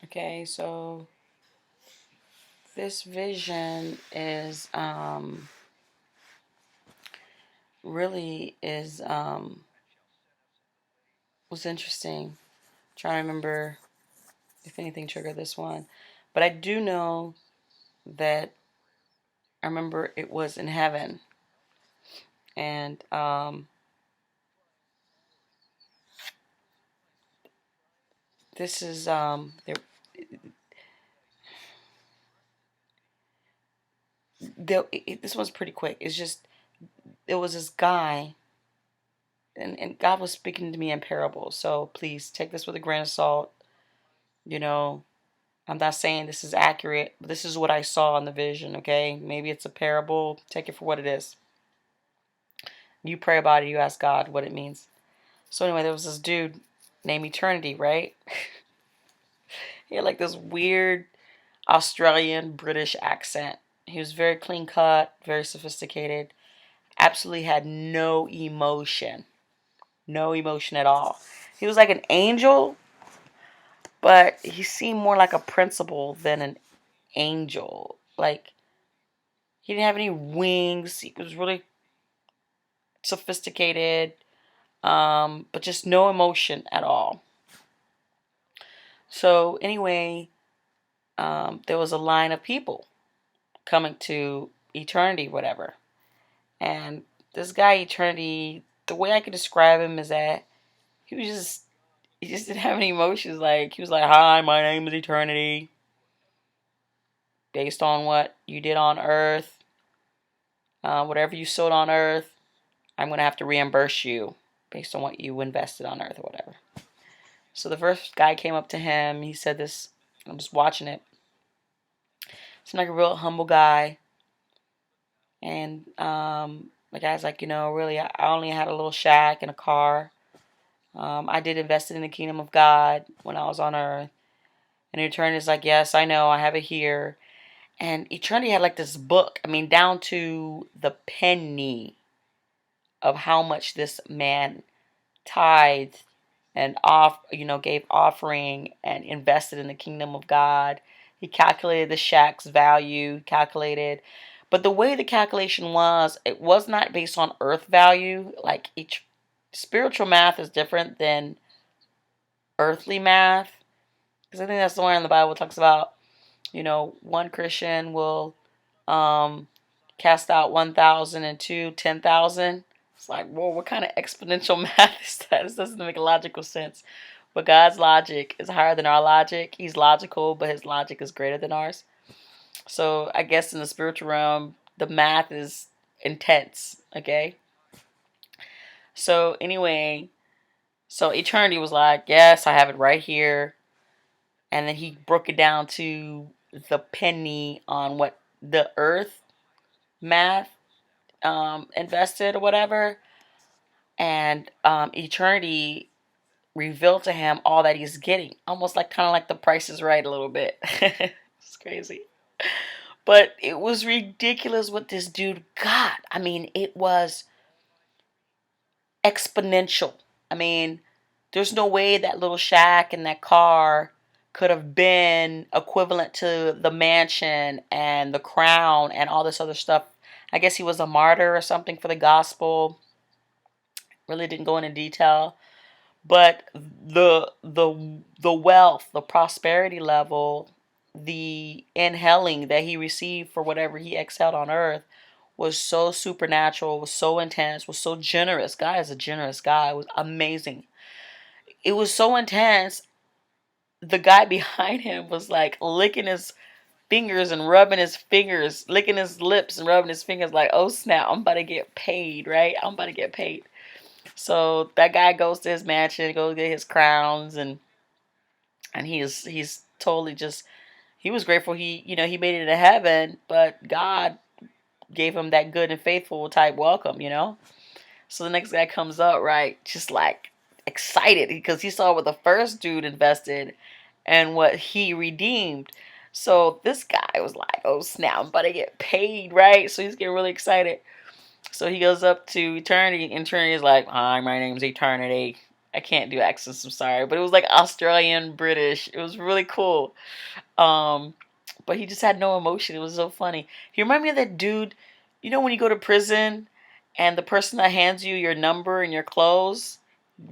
Okay, so this vision is really is was interesting. Trying to remember if anything triggered this one, but I do know that I remember it was in heaven, and this is this one's pretty quick. It's just it was this guy, and God was speaking to me in parables. So please take this with a grain of salt. You know, I'm not saying this is accurate, but this is what I saw in the vision. Okay, maybe it's a parable. Take it for what it is. You pray about it. You ask God what it means. So anyway, there was this dude named Eternity, right? He had like this weird Australian British accent. He was very clean cut, very sophisticated. Absolutely had no emotion. No emotion at all. He was like an angel, but he seemed more like a principal than an angel. Like he didn't have any wings. He was really sophisticated, but just no emotion at all. So anyway, there was a line of people coming to eternity, whatever. And this guy, Eternity, the way I could describe him is that he was just he just didn't have any emotions. Like he was like, "Hi, my name is Eternity. Based on what you did on Earth, whatever you sowed on Earth, I'm gonna have to reimburse you based on what you invested on Earth or whatever." So the first guy came up to him. He said this. I'm just watching it. Seemed like a real humble guy, and the guy's like, really, I only had a little shack and a car. I did invest in the kingdom of God when I was on Earth. And Eternity is like, yes, I know, I have it here. And Eternity had like this book, I mean, down to the penny of how much this man tithed and gave offering and invested in the kingdom of God. He calculated the shack's value, but the way the calculation was, it was not based on earth value. Like each spiritual math is different than earthly math. Because I think that's the one in the Bible talks about, one Christian will um, cast out 1,000 and 10,000. It's like, whoa, what kind of exponential math is that? This doesn't make logical sense. But God's logic is higher than our logic. He's logical, but his logic is greater than ours. So I guess in the spiritual realm, the math is intense, okay? So anyway, so Eternity was like, yes, I have it right here. And then he broke it down to the penny on what the earth math invested or whatever. And Eternity revealed to him all that he's getting, almost like kind of like The Price is Right a little bit. It's crazy, but it was ridiculous what this dude got. I mean, it was exponential. I mean, there's no way that little shack and that car could have been equivalent to the mansion and the crown and all this other stuff. I guess he was a martyr or something for the gospel. Really didn't go into detail, but the wealth, the prosperity level, the inhaling that he received for whatever he exhaled on earth was so supernatural, was so intense, was so generous. God is a generous guy. It was amazing. It was so intense. The guy behind him was like licking his fingers and rubbing his fingers, licking his lips and rubbing his fingers like, oh snap, I'm about to get paid, right? I'm about to get paid. So that guy goes to his mansion, goes get his crowns, and he's totally just he was grateful he made it to heaven, but God gave him that good and faithful type welcome. So the next guy comes up, right, just like excited because he saw what the first dude invested and what he redeemed. So this guy was like, oh snap, I'm about to get paid, right? So he's getting really excited. So he goes up to Eternity, and Eternity is like, hi, my name's Eternity. I can't do accents, I'm sorry, but it was like Australian British. It was really cool. Um, but he just had no emotion. It was so funny. He reminded me of that dude. You know when you go to prison and the person that hands you your number and your clothes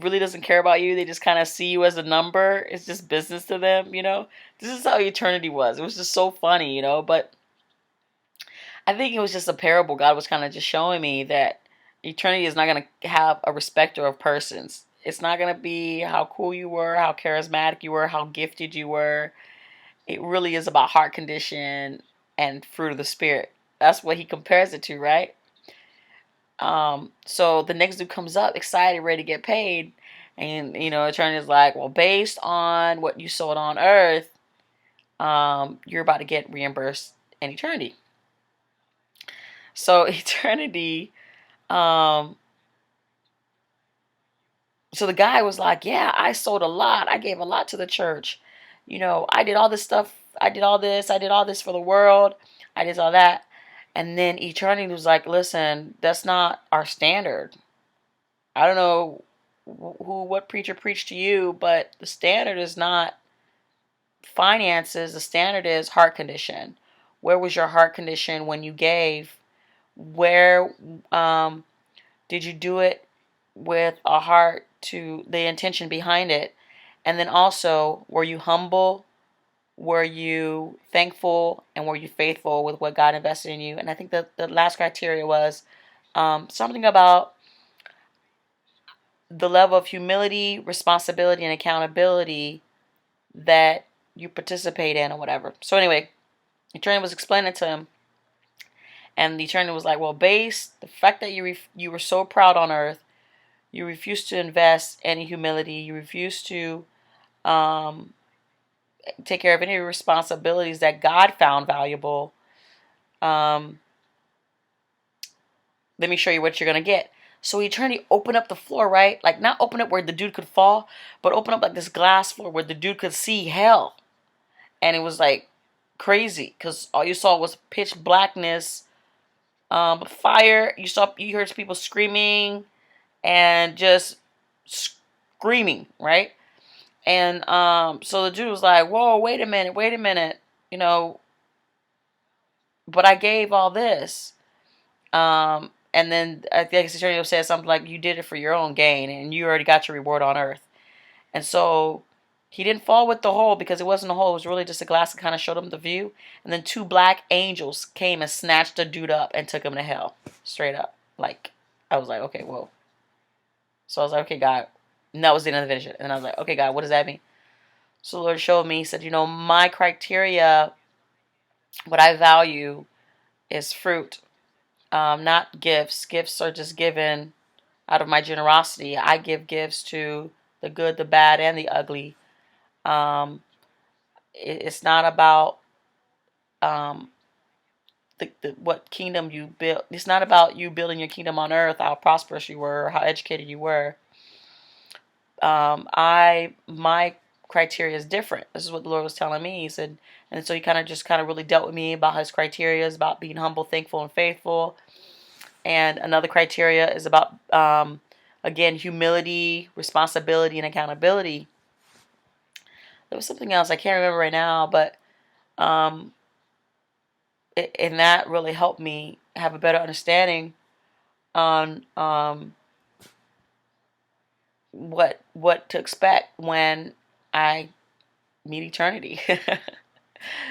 really doesn't care about you. They just kind of see you as a number. It's just business to them, you know? This is how eternity was. It was just so funny, you know? But I think it was just a parable. God was kind of just showing me that eternity is not going to have a respecter of persons. It's not going to be how cool you were, how charismatic you were, how gifted you were. It really is about heart condition and fruit of the spirit. That's what he compares it to, right? So the next dude comes up, excited, ready to get paid, and attorney is like, well, based on what you sold on earth, you're about to get reimbursed in eternity. So eternity, um, so the guy was like, yeah, I sold a lot. I gave a lot to the church. I did all this stuff. I did all this. I did all this for the world. I did all that. And then eternity was like, listen, that's not our standard. I don't know what preacher preached to you, but the standard is not finances. The standard is heart condition. Where was your heart condition when you gave? Where did you do it with a heart to the intention behind it? And then also, were you humble? Were you thankful? And were you faithful with what God invested in you? And I think that the last criteria was something about the level of humility, responsibility, and accountability that you participate in or whatever. So anyway, the attorney was explaining to him, and the attorney was like, well, the fact that you were so proud on earth, you refused to invest any humility, you refused to um, take care of any responsibilities that God found valuable. Um, Let me show you what you're going to get. So the attorney opened up the floor, right? Like, not open up where the dude could fall, but open up like this glass floor where the dude could see hell. And it was like crazy because all you saw was pitch blackness, fire. You heard people screaming and just screaming, right? And so the dude was like, whoa, wait a minute, but I gave all this. And then I think the attorney said something like, you did it for your own gain and you already got your reward on earth. And so he didn't fall with the hole because it wasn't a hole. It was really just a glass that kind of showed him the view. And then two black angels came and snatched the dude up and took him to hell. Straight up. Like, I was like, okay, whoa. So I was like, okay, God. And that was the end of the vision. And I was like, okay, God, what does that mean? So the Lord showed me, he said, my criteria, what I value is fruit, not gifts. Gifts are just given out of my generosity. I give gifts to the good, the bad, and the ugly. It's not about um, what kingdom you build. It's not about you building your kingdom on earth, how prosperous you were, how educated you were. My criteria is different. This is what the Lord was telling me. He said, and so he kind of really dealt with me about his criteria is about being humble, thankful, and faithful. And another criteria is about again, humility, responsibility, and accountability. There was something else I can't remember right now, but and that really helped me have a better understanding on what to expect when I meet eternity.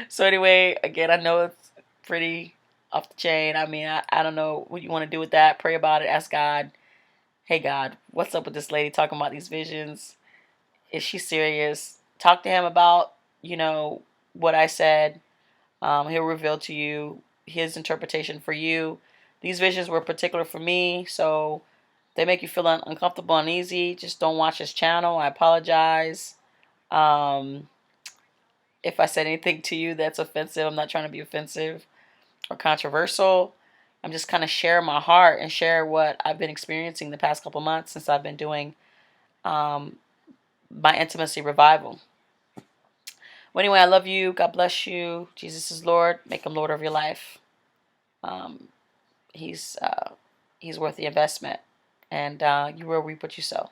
So anyway, again, I know it's pretty off the chain. I mean, I don't know what you want to do with that. Pray about it. Ask God. Hey God, what's up with this lady talking about these visions? Is she serious? Talk to him about what I said. He'll reveal to you his interpretation for you. These visions were particular for me, so they make you feel uncomfortable, uneasy. Just don't watch his channel. I apologize. If I said anything to you that's offensive, I'm not trying to be offensive or controversial. I'm just kind of share my heart and share what I've been experiencing the past couple months since I've been doing my intimacy revival. Well, anyway, I love you. God bless you. Jesus is Lord. Make him Lord of your life. Um, he's worth the investment, and you will reap what you sow.